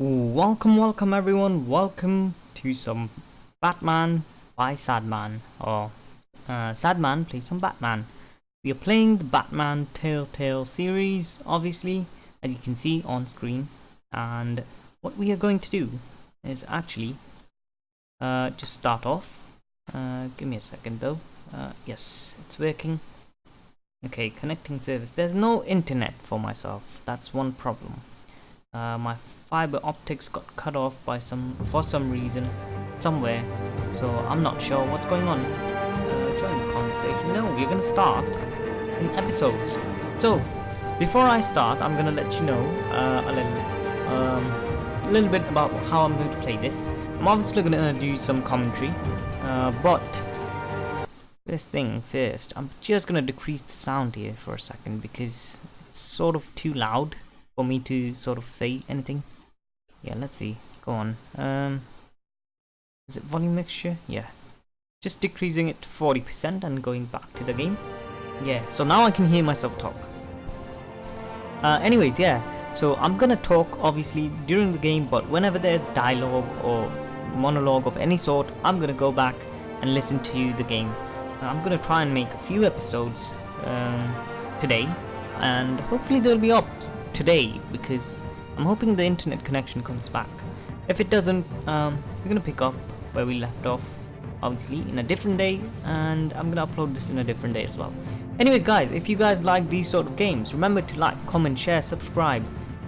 Welcome everyone, welcome to some Batman by Sadman, or Sadman plays some Batman. We are playing the Batman Telltale series, obviously, as you can see on screen, and what we are going to do is actually just start off. Give me a second though. Yes, it's working. Okay, connecting service. There's no internet for myself, that's one problem. My fiber optics got cut off by for some reason somewhere, so I'm not sure what's going on. Join the conversation. No, we're gonna start in episodes. So before I start, I'm gonna let you know a little bit about how I'm going to play this. I'm obviously gonna do some commentary, but first thing first, I'm just gonna decrease the sound here for a second because it's sort of too loud for me to sort of say anything. Yeah, let's see. Go on. Is it volume mixture? Yeah. Just decreasing it to 40% and going back to the game. Yeah, so now I can hear myself talk. Anyways, yeah. So I'm gonna talk obviously during the game, but whenever there's dialogue or monologue of any sort, I'm gonna go back and listen to the game. I'm gonna try and make a few episodes today, and hopefully they'll be up today because I'm hoping the internet connection comes back. If it doesn't, we're gonna pick up where we left off, obviously in a different day, and I'm gonna upload this in a different day as well. Anyways guys, if you guys like these sort of games, remember to like, comment, share, subscribe,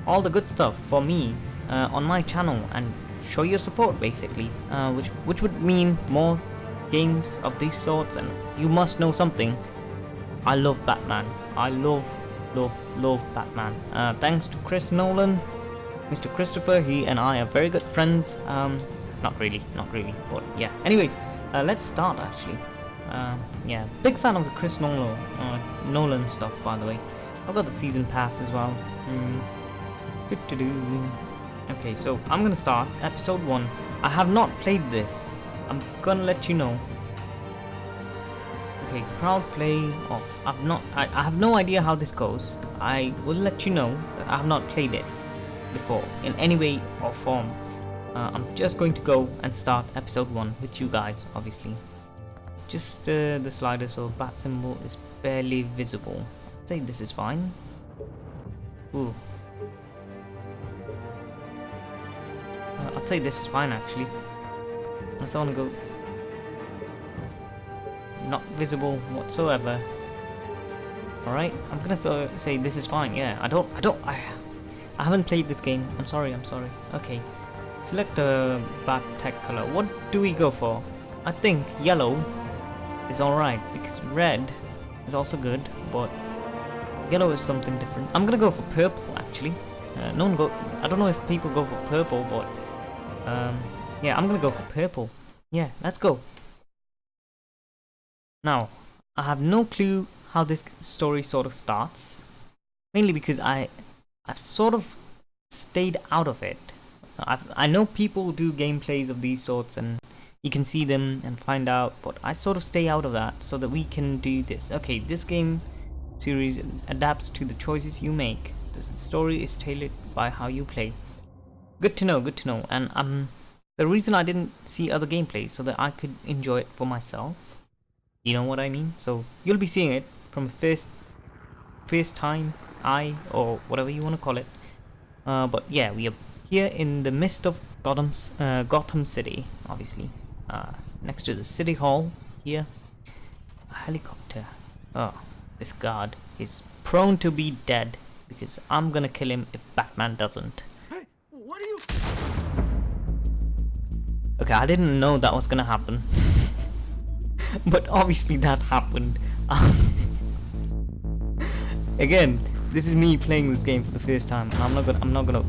all the good stuff for me on my channel, and show your support basically, which would mean more games of these sorts. And you must know something, I love Batman. I love Batman. Thanks to Nolan, Mr. Christopher, he and I are very good friends. Not really, but yeah. Anyways, let's start actually. Yeah, big fan of the Nolan stuff, by the way. I've got the season pass as well. Okay, so I'm gonna start episode 1. I have not played this. I'm gonna let you know. Okay, crowd play off. I have no idea how this goes. I will let you know that I have not played it before in any way or form. I'm just going to go and start episode 1 with you guys, obviously. Just the slider, so bat symbol is barely visible. I'd say this is fine. Ooh. I'd say this is fine actually. Unless I want to go not visible whatsoever. Alright, I'm gonna say this is fine. Yeah, I haven't played this game. I'm sorry. Okay, select a bat tech color. What do we go for? I think yellow is alright because red is also good, but yellow is something different. I'm gonna go for purple actually. I don't know if people go for purple, but yeah, I'm gonna go for purple. Yeah, let's go. Now, I have no clue how this story sort of starts, mainly because I've sort of stayed out of it. I know people do gameplays of these sorts and you can see them and find out, but I sort of stay out of that so that we can do this. Okay, this game series adapts to the choices you make. The story is tailored by how you play. Good to know. And the reason I didn't see other gameplays so that I could enjoy it for myself. You know what I mean? So you'll be seeing it from first time eye, or whatever you want to call it. But yeah, we are here in the midst of Gotham City, obviously. Next to the city hall here. A helicopter. Oh, this guard is prone to be dead because I'm gonna kill him if Batman doesn't. Hey, what are you? Okay, I didn't know that was gonna happen. But obviously that happened. Again, this is me playing this game for the first time, and I'm not gonna okay,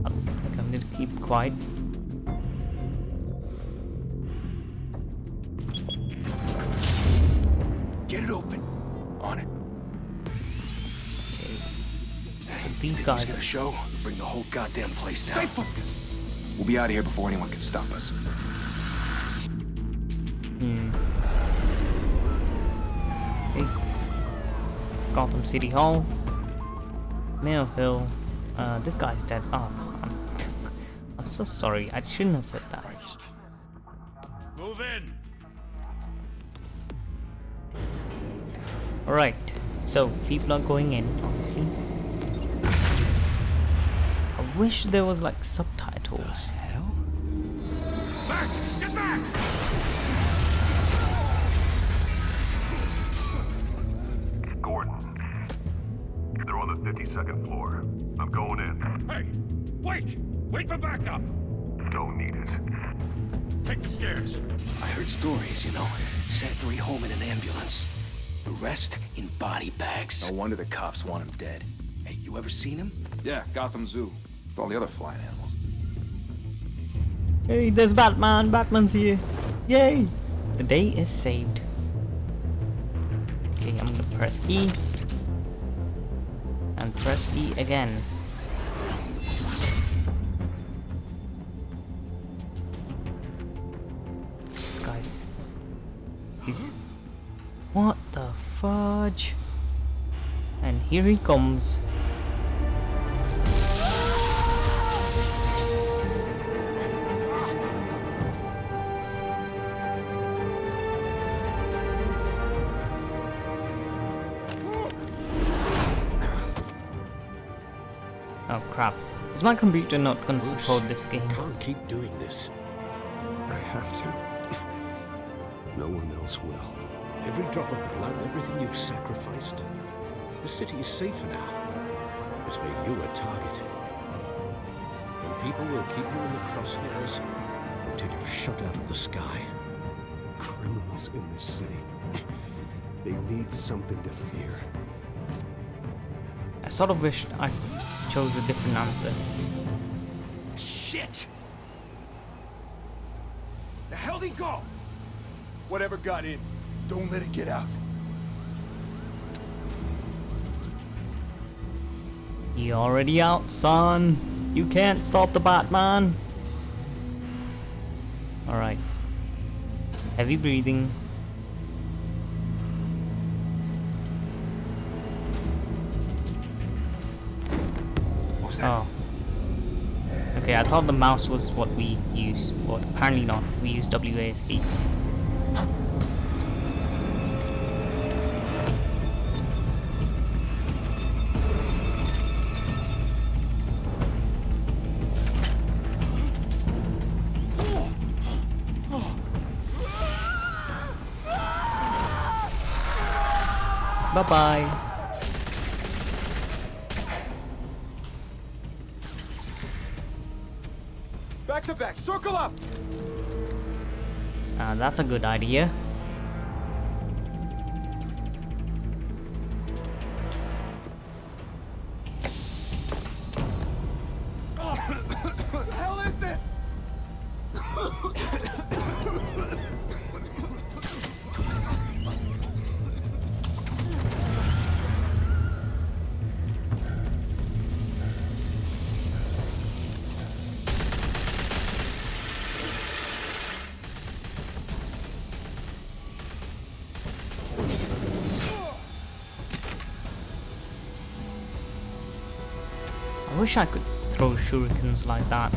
I'm gonna keep quiet. Get it open. On it. Okay. So these guys a show. Bring the whole goddamn place down. Stay focused. We'll be out of here before anyone can stop us. Okay. Gotham City Hall. Mill Hill. This guy's dead. Oh, I'm so sorry. I shouldn't have said that. Move in. Alright, so people are going in, obviously. I wish there was like subtitles. Hell? Back! Get back! Gordon. They're on the 52nd floor. I'm going in. Hey! Wait! Wait for backup! Don't need it. Take the stairs. I heard stories, you know. Sent 3 home in an ambulance. The rest in body bags. No wonder the cops want him dead. Hey, you ever seen him? Yeah, Gotham Zoo. With all the other flying animals. Hey, there's Batman! Batman's here! Yay! The day is saved. Okay, I'm gonna press E. And press E again. This guy's... He's... What the fudge? And here he comes. Oh crap. Is my computer not gonna support this game? Can't keep doing this. I have to. No one else will. Every drop of blood, everything you've sacrificed. The city is safer now. It's made you a target. And people will keep you in the crosshairs until you're shot out of the sky. Criminals in this city. They need something to fear. I sort of wished I chose a different answer. Shit! The hell'd he go? Whatever got in, don't let it get out. You're already out, son. You can't stop the Batman. Alright. Heavy breathing. What's that? Oh. Okay, I thought the mouse was what we use, but apparently not. We use WASDs. Bye-bye. Back to back, circle up! That's a good idea. What the hell is this? I wish I could throw shurikens like that.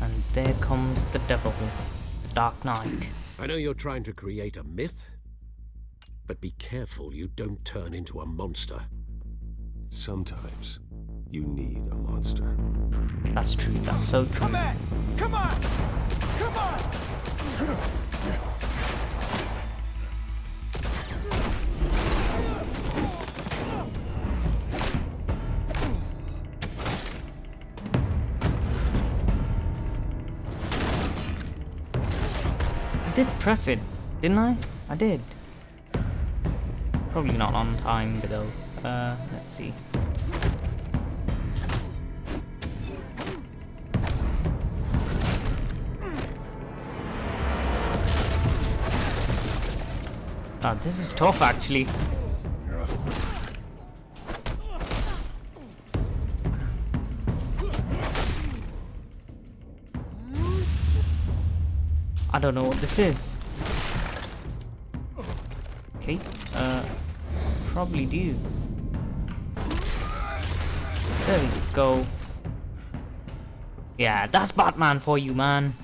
And there comes the devil, the Dark Knight. I know you're trying to create a myth, but be careful you don't turn into a monster. Sometimes you need a monster. That's true, that's so true. Come on! Come on! Come on! I did press it, didn't I? I did. Probably not on time though. Let's see. This is tough actually. I don't know what this is. Okay, probably do. There we go. Yeah, that's Batman for you, man.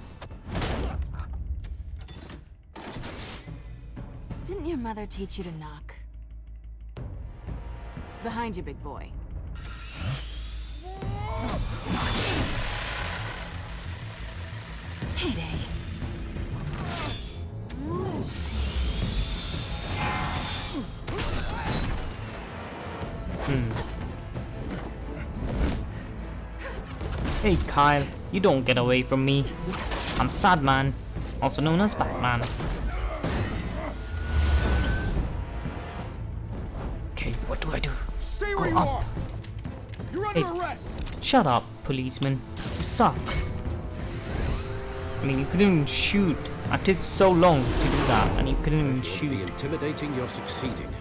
Didn't your mother teach you to knock? Behind you, big boy. Heyday. Hey Kyle, you don't get away from me. I'm Sadman, also known as Batman. Okay, what do I do? Stay Go where you up. are! You're Hey. under arrest! Shut up, policeman. You suck. I mean, you couldn't even shoot. I took so long to do that, and you couldn't even You'll be shoot. intimidating, you're succeeding.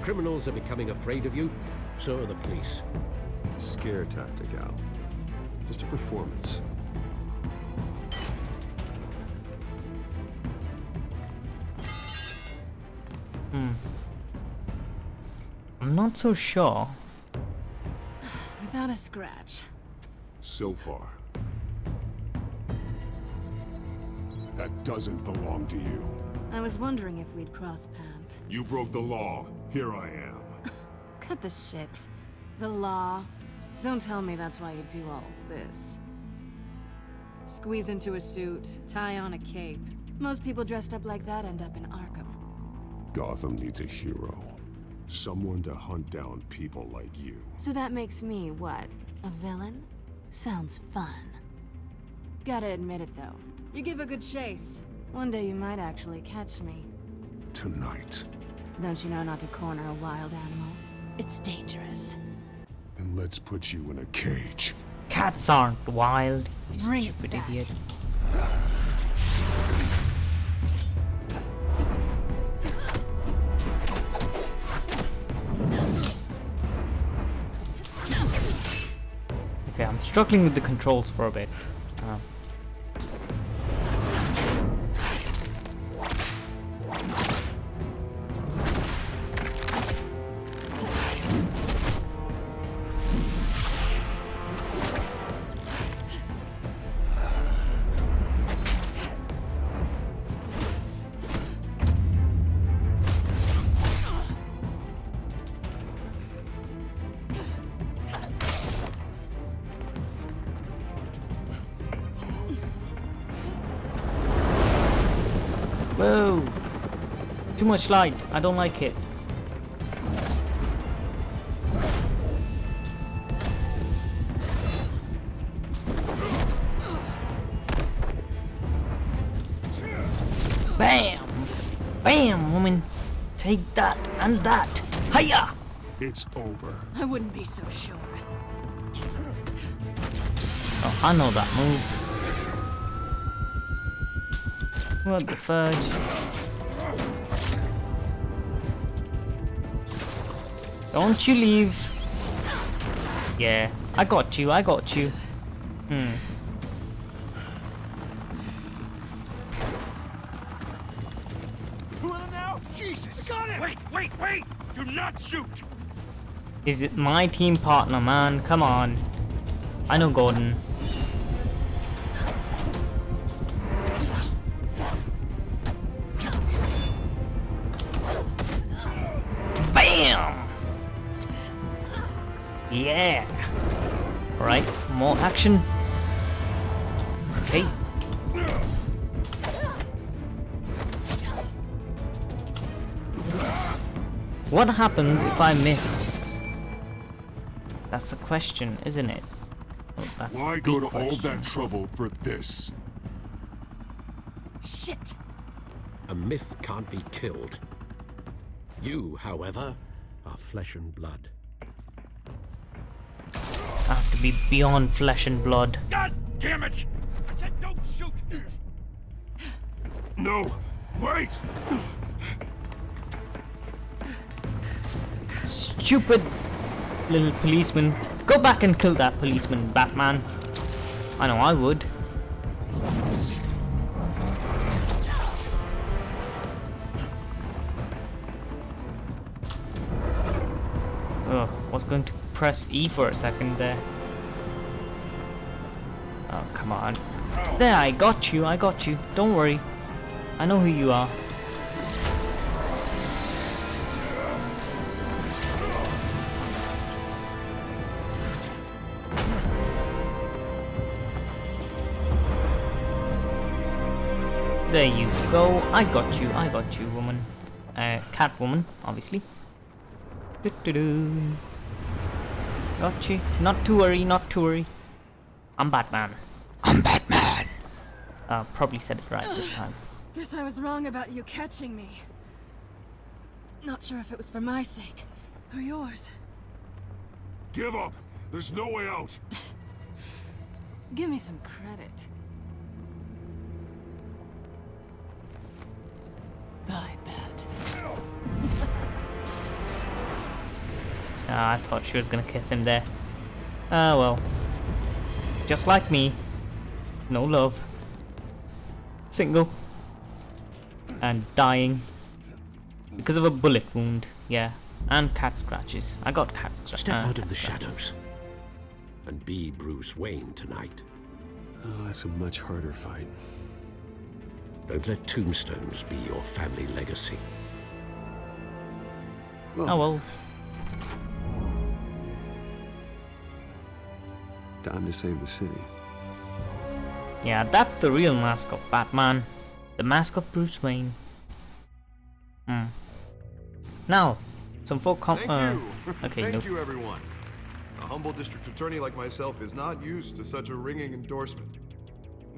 Criminals are becoming afraid of you, so are the police. It's a scare tactic, Al. Just a performance. I'm not so sure. Without a scratch. So far. That doesn't belong to you. I was wondering if we'd cross paths. You broke the law. Here I am. Cut the shit. The law. Don't tell me that's why you do all this. Squeeze into a suit, tie on a cape. Most people dressed up like that end up in Arkham. Gotham needs a hero. Someone to hunt down people like you. So that makes me, what, a villain? Sounds fun. Gotta admit it though. You give a good chase. One day you might actually catch me. Tonight. Don't you know not to corner a wild animal? It's dangerous. Then let's put you in a cage. Cats aren't wild. You Bring it stupid back. idiot. Okay, I'm struggling with the controls for a bit. Whoa! Too much light. I don't like it. Bam! Bam, woman! Take that and that! Hiya! It's over. I wouldn't be so sure. Oh, I know that move. What the fudge? Don't you leave. Yeah, I got you, I got you. Two of them now? Jesus! Got it! Wait! Do not shoot! Is it my team partner, man? Come on. I know Gordon. Bam! Yeah! Alright, more action. Okay. What happens if I miss? That's the question, isn't it? Well, that's Why the go to all question. that trouble for this? Shit! A myth can't be killed. You, however, are flesh and blood. I have to be beyond flesh and blood. God damn it! I said don't shoot! No! Wait! Stupid little policeman. Go back and kill that policeman, Batman. I know I would. Oh, I was going to press E for a second there. Oh, come on. There, I got you, I got you. Don't worry. I know who you are. There you go. I got you, woman. Catwoman, obviously. Do-do-do. Got you. Not to worry, not to worry. I'm Batman. I'm Batman. Probably said it right this time. Guess I was wrong about you catching me. Not sure if it was for my sake or yours. Give up! There's no way out! Give me some credit. Bye, Bat. I thought she was gonna kiss him there. Ah, well. Just like me. No love. Single. And dying. Because of a bullet wound. Yeah. And cat scratches. I got cat scratches. Step out of the shadows and be Bruce Wayne tonight. Oh, that's a much harder fight. Don't let tombstones be your family legacy. Oh well. Time to save the city. Yeah, that's the real mask of Batman. The mask of Bruce Wayne. Now, some folk Thank you. Okay, Thank nope. you, everyone. A humble district attorney like myself is not used to such a ringing endorsement.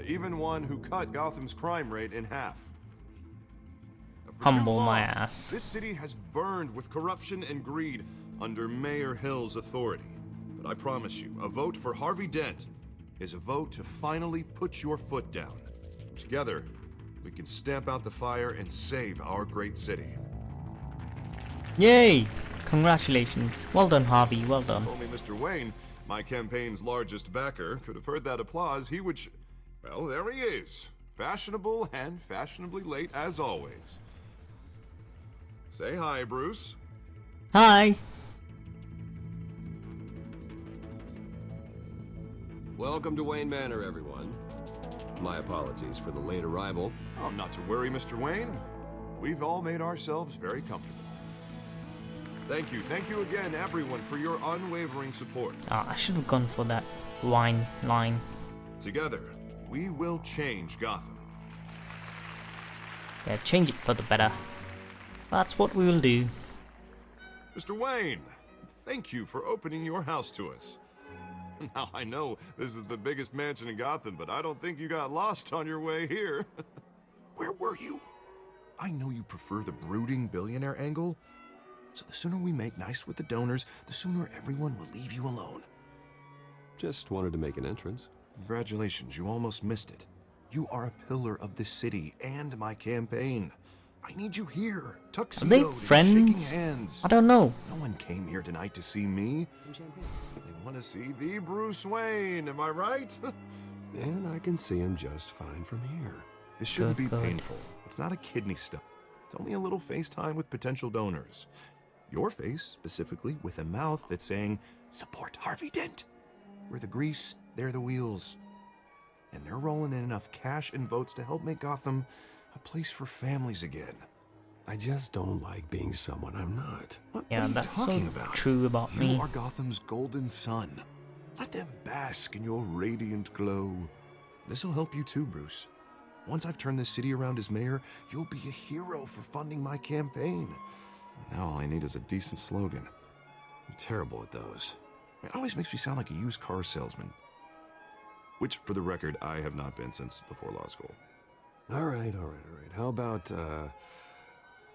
Even one who cut Gotham's crime rate in half. For too Humble my long, ass. This city has burned with corruption and greed under Mayor Hill's authority. But I promise you, a vote for Harvey Dent is a vote to finally put your foot down. Together, we can stamp out the fire and save our great city. Yay! Congratulations. Well done, Harvey. Well done. If only Mr. Wayne, my campaign's largest backer, could have heard that applause, he would well, there he is. Fashionable and fashionably late as always. Say hi, Bruce. Hi! Welcome to Wayne Manor, everyone. My apologies for the late arrival. Oh, not to worry, Mr. Wayne. We've all made ourselves very comfortable. Thank you again, everyone, for your unwavering support. I should have gone for that wine line. Together, we will change Gotham. Yeah, change it for the better. That's what we will do. Mr. Wayne, thank you for opening your house to us. Now, I know this is the biggest mansion in Gotham, but I don't think you got lost on your way here. Where were you? I know you prefer the brooding billionaire angle, so the sooner we make nice with the donors, the sooner everyone will leave you alone. Just wanted to make an entrance. Congratulations, you almost missed it. You are a pillar of this city and my campaign. I need you here, tuxedoed, Are they and friends? shaking hands. I don't know. No one came here tonight to see me. Some champagne. They want to see the Bruce Wayne, am I right? And I can see him just fine from here. This shouldn't Good, be good. painful. It's not a kidney stone. It's only a little FaceTime with potential donors. Your face, specifically, with a mouth that's saying, support Harvey Dent. We're the grease, they're the wheels. And they're rolling in enough cash and votes to help make Gotham a place for families again. I just don't like being someone I'm not. What Yeah, are you that's so talking about? true about You me. are Gotham's golden sun. Let them bask in your radiant glow. This'll help you too, Bruce. Once I've turned this city around as mayor, you'll be a hero for funding my campaign. Now all I need is a decent slogan. I'm terrible at those. It always makes me sound like a used car salesman. Which, for the record, I have not been since before law school. All right. How about,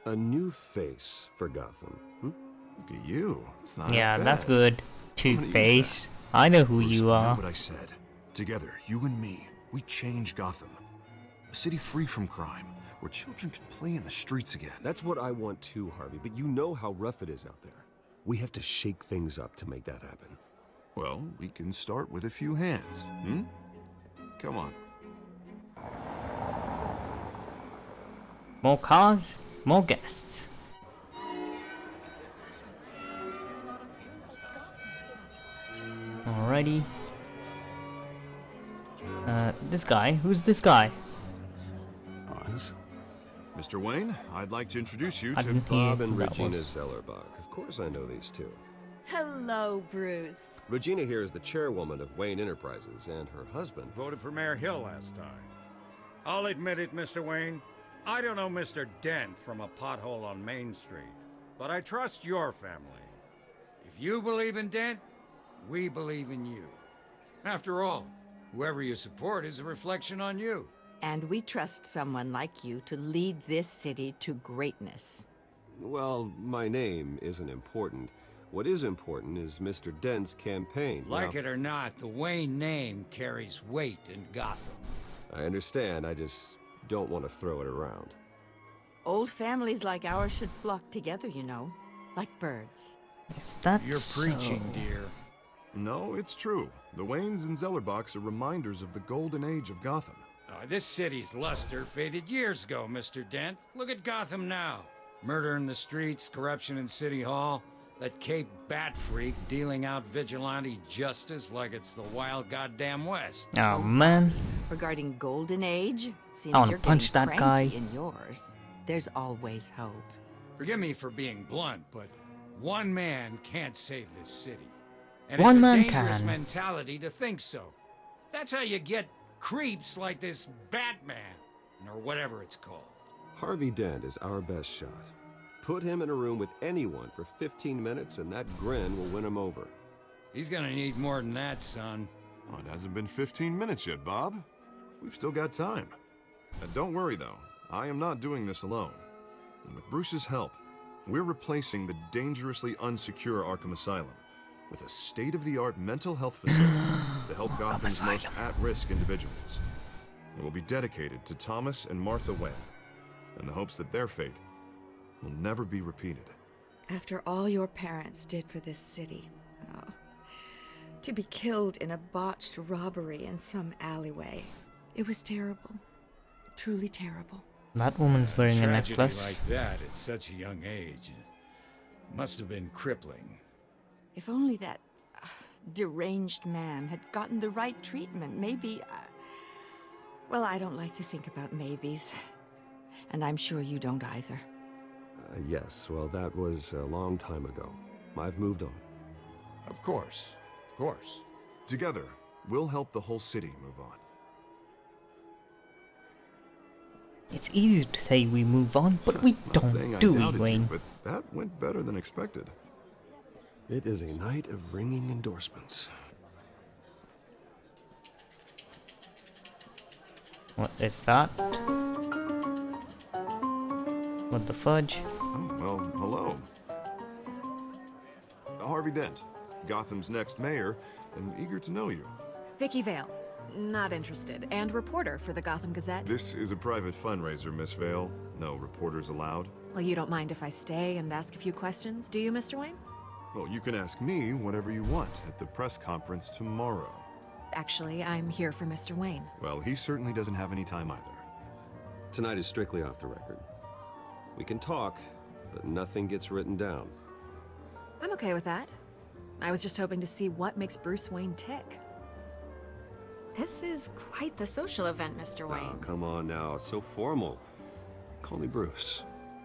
a new face for Gotham? Look at you. It's not Yeah, half that's bad. good. I'm gonna use Two-Face. I know who Bruce, you remember are. what I said. Together, you and me, we change Gotham. A city free from crime, where children can play in the streets again. That's what I want too, Harvey, but you know how rough it is out there. We have to shake things up to make that happen. Well, we can start with a few hands, hmm? Come on. More cars, more guests. Alrighty. This guy? Who's this guy? Oz? Mr. Wayne, I'd like to introduce you I to didn't hear Bob and who that Regina was. Zellerbach. Of course I know these two. Hello, Bruce. Regina here is the chairwoman of Wayne Enterprises, and her husband... Voted for Mayor Hill last time. I'll admit it, Mr. Wayne. I don't know Mr. Dent from a pothole on Main Street, but I trust your family. If you believe in Dent, we believe in you. After all, whoever you support is a reflection on you. And we trust someone like you to lead this city to greatness. Well, my name isn't important. What is important is Mr. Dent's campaign. Like it or not, the Wayne name carries weight in Gotham. I understand, I just don't want to throw it around. Old families like ours should flock together, you know, like birds. Is that You're so? preaching, dear. No, it's true. The Waynes and Zellerbachs are reminders of the golden age of Gotham. This city's luster faded years ago, Mr. Dent. Look at Gotham now. Murder in the streets, corruption in City Hall, that Cape Bat freak dealing out vigilante justice like it's the wild goddamn West. Oh man. Regarding Golden Age, seems I wanna you're punch getting that guy. cranky in yours. There's always hope. Forgive me for being blunt, but one man can't save this city. And One it's man a dangerous can. mentality to think so. That's how you get creeps like this Batman, or whatever it's called. Harvey Dent is our best shot. Put him in a room with anyone for 15 minutes and that grin will win him over. He's gonna need more than that, son. Oh, it hasn't been 15 minutes yet, Bob. We've still got time. Don't worry, though. I am not doing this alone. And with Bruce's help, we're replacing the dangerously unsecure Arkham Asylum with a state-of-the-art mental health facility to help Gotham's most at-risk individuals. It will be dedicated to Thomas and Martha Wayne, in the hopes that their fate will never be repeated. After all your parents did for this city, to be killed in a botched robbery in some alleyway, it was terrible. Truly terrible. That woman's wearing a Tragedy necklace. like that at such a young age must have been crippling. If only that deranged man had gotten the right treatment, maybe... Well, I don't like to think about maybes. And I'm sure you don't either. Yes, well, that was a long time ago. I've moved on. Of course. Of course. Together, we'll help the whole city move on. It's easy to say we move on, but we Not saying don't, I do we, doubted you, Wayne? but that went better than expected. It is a night of ringing endorsements. What is that? What the fudge? Oh, well, hello. Harvey Dent, Gotham's next mayor, and eager to know you. Vicki Vale. Not interested. And reporter for the Gotham Gazette. This is a private fundraiser, Miss Vale. No reporters allowed. Well, you don't mind if I stay and ask a few questions, do you, Mr. Wayne? Well, you can ask me whatever you want at the press conference tomorrow. Actually, I'm here for Mr. Wayne. Well, he certainly doesn't have any time either. Tonight is strictly off the record. We can talk, but nothing gets written down. I'm okay with that. I was just hoping to see what makes Bruce Wayne tick. This is quite the social event, Mr. Wayne. Oh, come on now, it's so formal. Call me Bruce.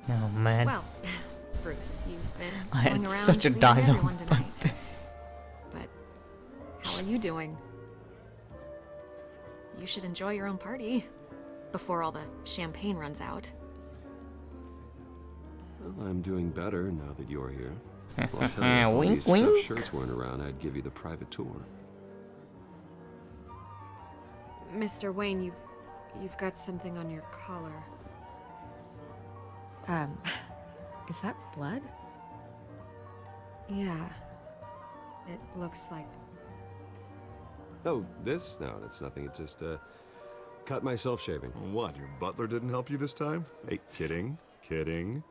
Oh man. Well, Bruce, you've been I had going around such a greeting dialogue everyone tonight. But how are you doing? You should enjoy your own party before all the champagne runs out. Well, I'm doing better now that you're here. Well, I'll tell you, if all Wink, these stuffed wink. shirts weren't around, I'd give you the private tour. Mr. Wayne, you've got something on your collar. Is that blood? Yeah. It looks like... Oh, this? No, that's nothing. It just, cut myself shaving. What, your butler didn't help you this time? Hey, kidding, kidding.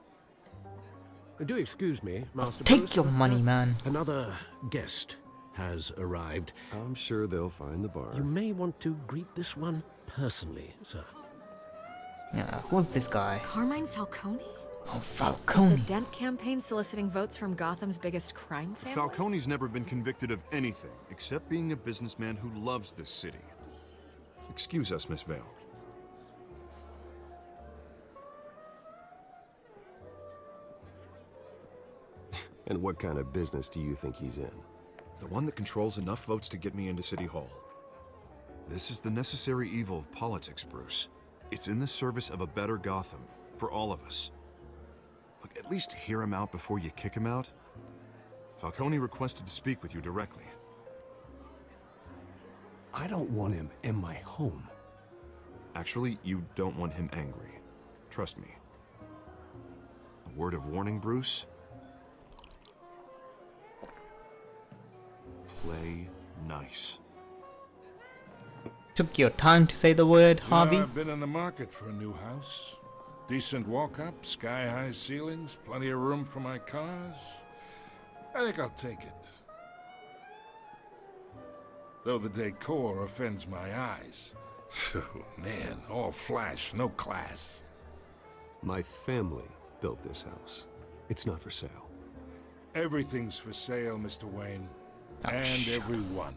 Do excuse me, Master Take Bruce, your but, money, man. Another guest has arrived. I'm sure they'll find the bar. You may want to greet this one personally, sir. Yeah, who's this guy? Carmine Falcone? Oh, Is Falcone. the Dent campaign soliciting votes from Gotham's biggest crime family? Falcone's never been convicted of anything except being a businessman who loves this city. Excuse us, Miss Vale. And what kind of business do you think he's in? The one that controls enough votes to get me into City Hall. This is the necessary evil of politics, Bruce. It's in the service of a better Gotham, for all of us. Look, at least hear him out before you kick him out. Falcone requested to speak with you directly. I don't want him in my home. Actually, you don't want him angry. Trust me. A word of warning, Bruce? Play nice. Took your time to say the word, Harvey. I've been in the market for a new house. Decent walk-up, sky-high ceilings, plenty of room for my cars. I think I'll take it. Though the decor offends my eyes. Oh, man, all flash, no class. My family built this house. It's not for sale. Everything's for sale, Mr. Wayne. Oh, and everyone.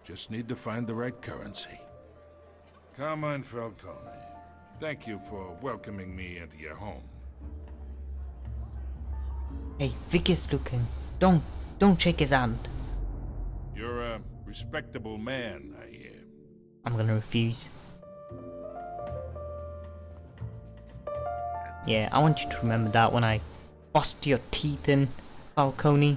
Just need to find the right currency. Carmine Falcone, thank you for welcoming me into your home. Hey, Vic is looking. Don't shake his hand. You're a respectable man, I hear. I'm gonna refuse. Yeah, I want you to remember that when I bust your teeth in, Falcone.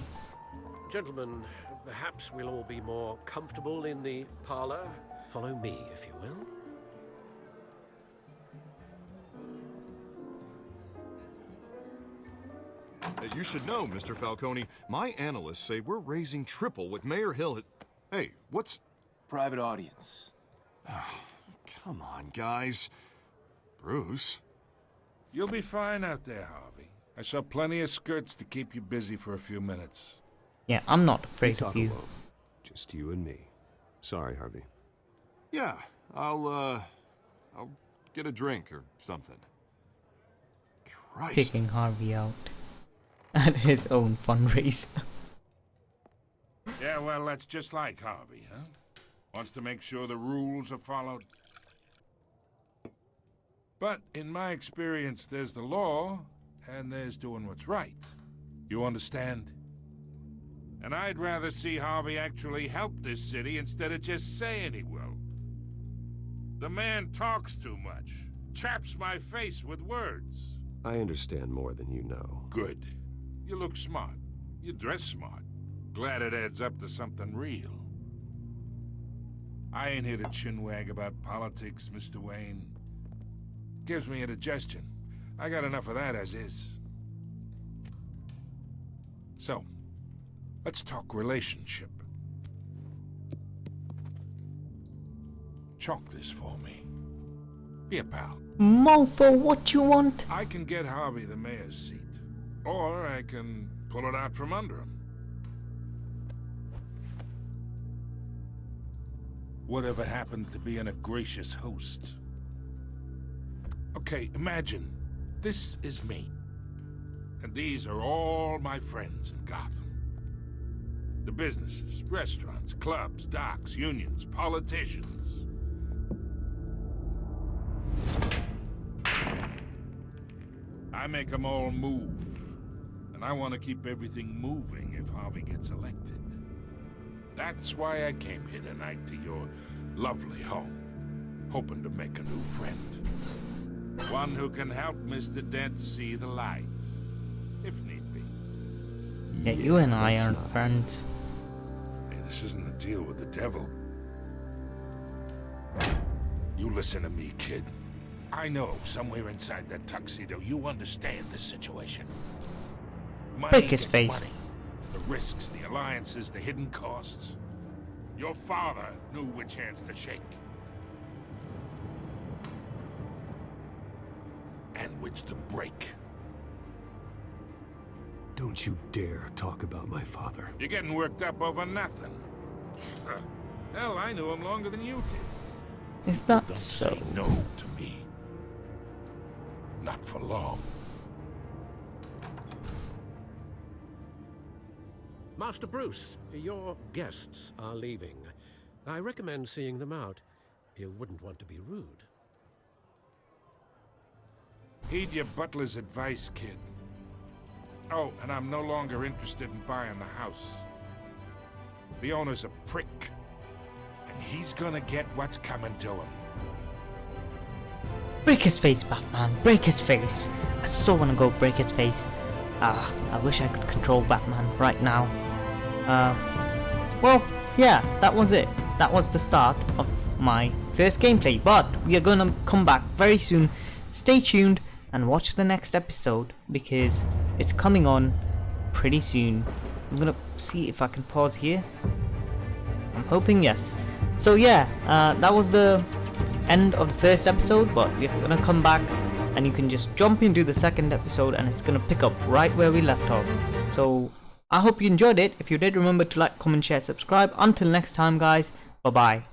Gentlemen, perhaps we'll all be more comfortable in the parlor. Follow me, if you will. You should know, Mr. Falcone, my analysts say we're raising triple what Mayor Hill has... Hey, what's... Private audience. Come on, guys. Bruce? You'll be fine out there, Harvey. I saw plenty of skirts to keep you busy for a few minutes. Yeah, I'm not afraid of you. Alone. Just you and me. Sorry, Harvey. Yeah, I'll get a drink or something. Christ. Kicking Harvey out at his own fundraiser. Yeah, well, that's just like Harvey, huh? Wants to make sure the rules are followed. But in my experience, there's the law, and there's doing what's right. You understand? And I'd rather see Harvey actually help this city instead of just saying he will. The man talks too much. Chaps my face with words. I understand more than you know. Good. You look smart. You dress smart. Glad it adds up to something real. I ain't here to chinwag about politics, Mr. Wayne. Gives me indigestion. I got enough of that as is. So, let's talk relationship. Chalk this for me. Be a pal. Mofo, what you want? I can get Harvey the mayor's seat. Or I can pull it out from under him. Whatever happens to being a gracious host. Okay, imagine this is me. And these are all my friends in Gotham. The businesses, restaurants, clubs, docks, unions, politicians. I make them all move. And I want to keep everything moving if Harvey gets elected. That's why I came here tonight to your lovely home, hoping to make a new friend. One who can help Mr. Dent see the light, if need be. Yeah, you and I aren't friends. Hey, this isn't a deal with the devil. You listen to me, kid. I know somewhere inside that tuxedo you understand this situation. Money Break his gets face. money. The risks, the alliances, the hidden costs. Your father knew which hands to shake. And which to break. Don't you dare talk about my father. You're getting worked up over nothing. Hell, I knew him longer than you did. Is that Don't so? say no to me. Not for long. Master Bruce, your guests are leaving. I recommend seeing them out. You wouldn't want to be rude. Heed your butler's advice, kid. Oh, and I'm no longer interested in buying the house. The owner's a prick, and he's gonna get what's coming to him. Break his face, Batman. Break his face. I so want to go break his face. I wish I could control Batman right now. Well, yeah, that was it. That was the start of my first gameplay. But we are gonna come back very soon. Stay tuned and watch the next episode because it's coming on pretty soon. I'm gonna see if I can pause here. I'm hoping yes. So yeah, that was the end of the first episode, but we're gonna come back and you can just jump into the second episode and it's gonna pick up right where we left off. So I hope you enjoyed it. If you did, remember to like, comment, share, subscribe. Until next time guys, bye bye.